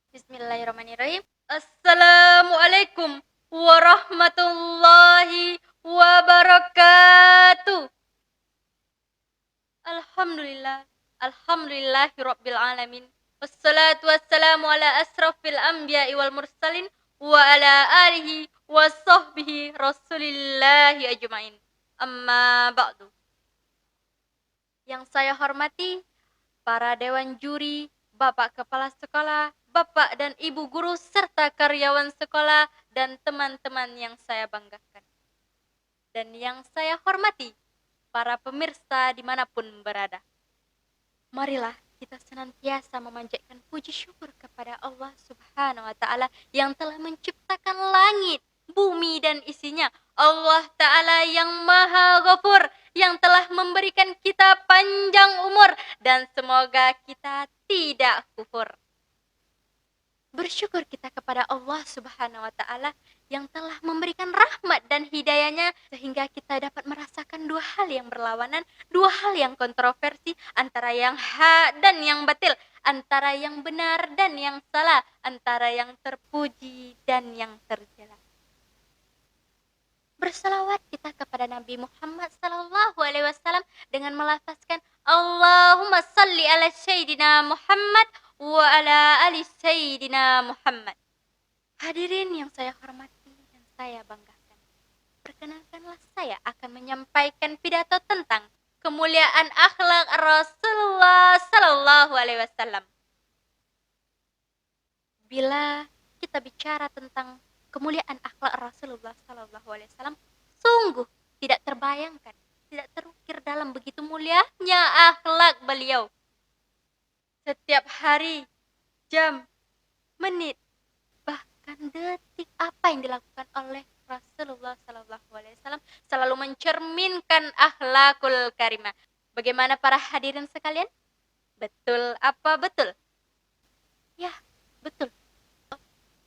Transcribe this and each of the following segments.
Bismillahirrahmanirrahim. Assalamualaikum warahmatullahi wabarakatuh. Alhamdulillah. Alhamdulillahirabbil alamin. Wassalatu wassalamu ala asrafil anbiya'i wal mursalin wa ala alihi wa sahbihi rasulillahi ajmain. Amma ba'du. Yang saya hormati para dewan juri, Bapak Kepala Sekolah, Bapak dan Ibu Guru, serta karyawan sekolah, dan teman-teman yang saya banggakan. Dan yang saya hormati, para pemirsa dimanapun berada. Marilah kita senantiasa memanjatkan puji syukur kepada Allah Subhanahu wa Ta'ala yang telah menciptakan langit, bumi, dan isinya. Allah Ta'ala yang Maha Ghafur, yang telah memberikan kita panjang umur, dan semoga kita tidak kufur. Bersyukur kita kepada Allah Subhanahu wa Ta'ala yang telah memberikan rahmat dan hidayahnya sehingga kita dapat merasakan dua hal yang berlawanan, dua hal yang kontroversi, antara yang hak dan yang batil, antara yang benar dan yang salah, antara yang terpuji dan yang tercela. Bersalawat kita kepada Nabi Muhammad sallallahu alaihi wasallam dengan melafazkan Allahumma salli ala sayyidina Muhammad wa ala ali sayyidina Muhammad. Hadirin yang saya hormati dan saya banggakan, perkenankanlah saya akan menyampaikan pidato tentang kemuliaan akhlak Rasulullah sallallahu alaihi wasallam. Bila kita bicara tentang kemuliaan akhlak Rasulullah sallallahu alaihi wasallam, sungguh tidak terbayangkan, tidak terukir dalam begitu mulianya akhlak beliau. Setiap hari, jam, menit, bahkan detik apa yang dilakukan oleh Rasulullah sallallahu alaihi wasallam selalu mencerminkan akhlakul karimah. Bagaimana para hadirin sekalian? Betul apa betul? Ya, betul.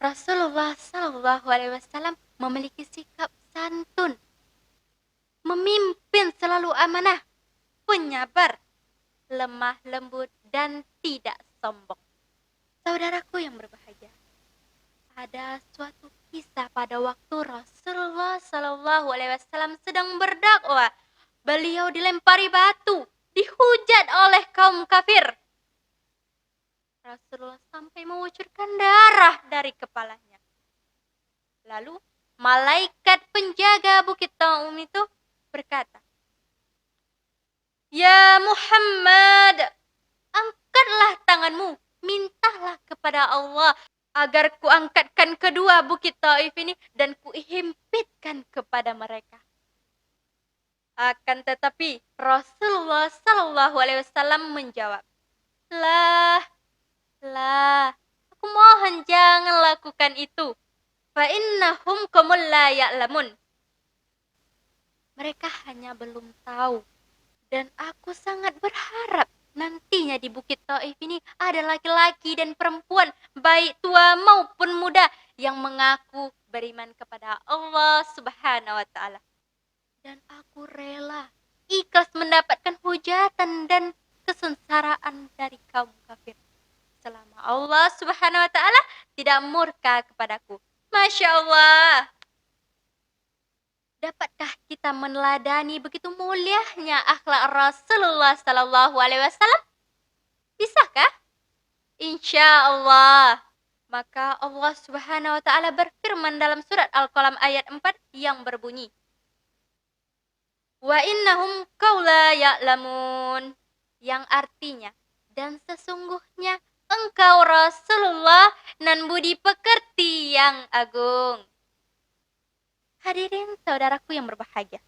Rasulullah sallallahu alaihi wasallam memiliki sikap santun, memimpin selalu amanah, penyabar, lemah lembut, dan tidak sombong. Saudaraku yang berbahagia, ada suatu kisah pada waktu Rasulullah sallallahu alaihi wasallam sedang berdakwah. Beliau dilempari batu, dihujat oleh kaum kafir. Rasulullah sampai mengucurkan darah dari kepalanya. Lalu malaikat penjaga Bukit Taum itu berkata, "Ya Muhammad, angkatlah tanganmu, mintalah kepada Allah agar kuangkatkan kedua Bukit Taif ini dan kuhimpitkan kepada mereka." Akan tetapi Rasulullah sallallahu alaihi wasallam menjawab, Lah, aku mohon jangan lakukan itu. Fa innahum qawmun la ya'lamun. Mereka hanya belum tahu. Dan aku sangat berharap nantinya di Bukit Taif ini ada laki-laki dan perempuan, baik tua maupun muda, yang mengaku beriman kepada Allah Subhanahu wa Ta'ala. Dan aku rela, ikhlas mendapatkan hujatan dan kesengsaraan dari kaum kafir, selama Allah Subhanahu wa Ta'ala tidak murka kepadaku. Masya Allah. Dapatkah kita meneladani begitu mulianya akhlak Rasulullah sallallahu alaihi wasallam? Bisakah? Insya Allah. Maka Allah Subhanahu wa Ta'ala berfirman dalam surat Al-Qalam ayat 4 yang berbunyi, Wa innahum qaula ya'lamun, yang artinya, dan sesungguhnya engkau Rasulullah nan budi pekerti yang agung. Hadirin saudaraku yang berbahagia,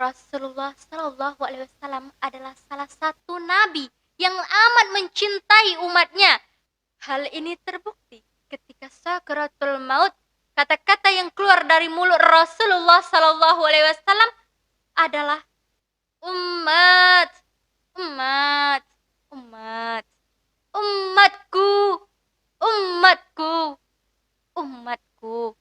Rasulullah sallallahu alaihi wasallam adalah salah satu nabi yang amat mencintai umatnya. Hal ini terbukti ketika sakaratul maut, kata-kata yang keluar dari mulut Rasulullah sallallahu alaihi wasallam adalah umat, umat, umat. Umatku, umatku, umatku.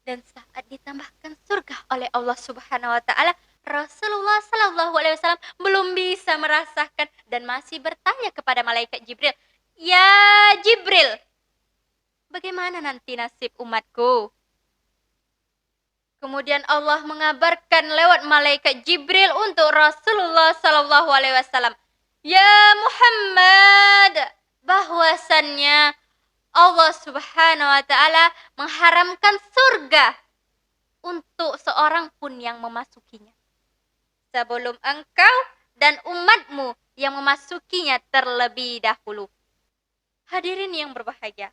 Dan saat ditambahkan surga oleh Allah Subhanahu wa Ta'ala, Rasulullah sallallahu alaihi wasallam belum bisa merasakan dan masih bertanya kepada malaikat Jibril, "Ya Jibril, bagaimana nanti nasib umatku?" Kemudian Allah mengabarkan lewat malaikat Jibril untuk Rasulullah sallallahu alaihi wasallam, "Ya Muhammad, bahwasannya Allah Subhanahu wa taala mengharamkan surga untuk seorang pun yang memasukinya sebelum engkau dan umatmu yang memasukinya terlebih dahulu." Hadirin yang berbahagia,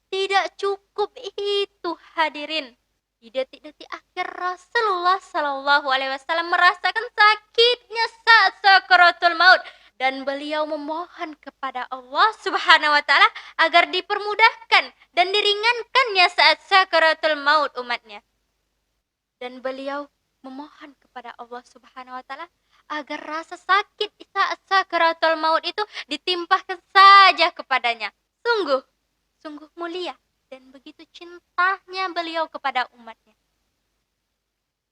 tidak cukup itu hadirin. Di detik-detik akhir Rasulullah Shallallahu Alaihi Wasallam merasakan sakitnya saat sakaratul maut dan beliau memohon kepada Allah Subhanahu Wa Taala agar dipermudahkan dan diringankannya saat sakaratul maut umatnya. Dan beliau memohon kepada Allah Subhanahu Wa Taala agar rasa sakit saat sakaratul maut itu ditimpahkan saja kepadanya. Sungguh, sungguh mulia dan begitu cintanya beliau kepada umatnya.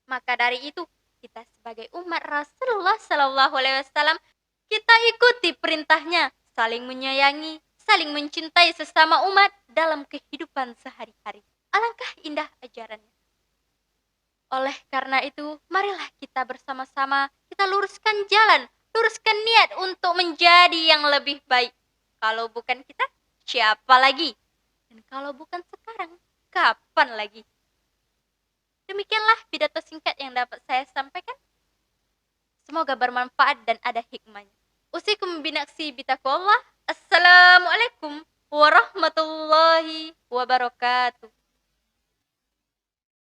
Maka dari itu, kita sebagai umat Rasulullah Sallallahu Alaihi Wasallam, kita ikuti perintahnya, saling menyayangi, saling mencintai sesama umat dalam kehidupan sehari-hari. Alangkah indah ajarannya. Oleh karena itu, marilah kita bersama-sama, kita luruskan jalan, luruskan niat untuk menjadi yang lebih baik. Kalau bukan kita, siapa lagi? Dan kalau bukan sekarang, kapan lagi? Demikianlah pidato singkat yang dapat saya sampaikan. Semoga bermanfaat dan ada hikmahnya. Usikum binaksi bitaqwallah. Assalamualaikum warahmatullahi wabarakatuh.